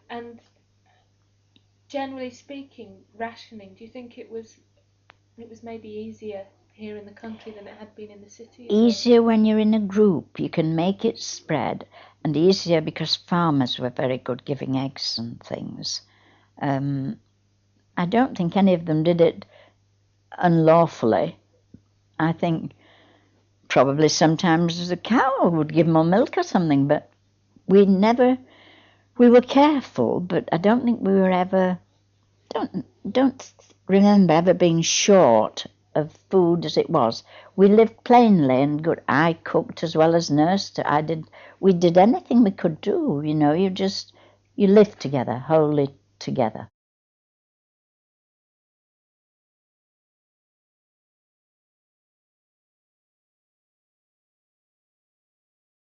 And generally speaking, rationing, do you think it was maybe easier here in the country than it had been in the city? Easier when you're in a group, you can make it spread, and easier because farmers were very good giving eggs and things. I don't think any of them did it unlawfully. I think probably sometimes the cow would give more milk or something, but we were careful, but I don't think we were ever, don't remember ever being short of food as it was. We lived plainly and good. I cooked as well as nursed. We did anything we could do, you know, you lived together, wholly together.